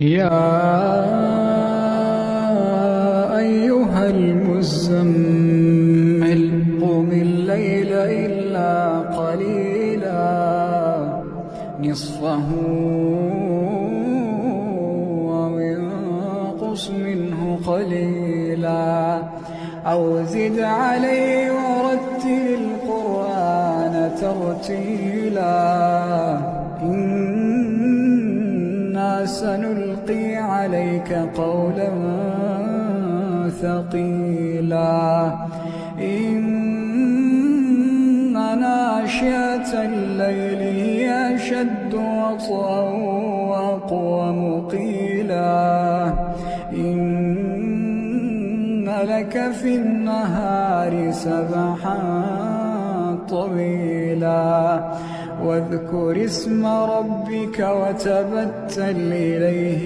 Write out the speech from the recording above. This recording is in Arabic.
يا أيها المزمل قم الليل إلا قليلا نصفه أو انقص منه قليلا أو زد عليه ورتل القرآن ترتيلا إنا سنلقي عليك قولا ثقيلا إن ناشئة الليل هي أشد وطئا وأقوم قيلا إن لك في النهار سبحا طويلا واذكر اسم ربك وتبتل إليه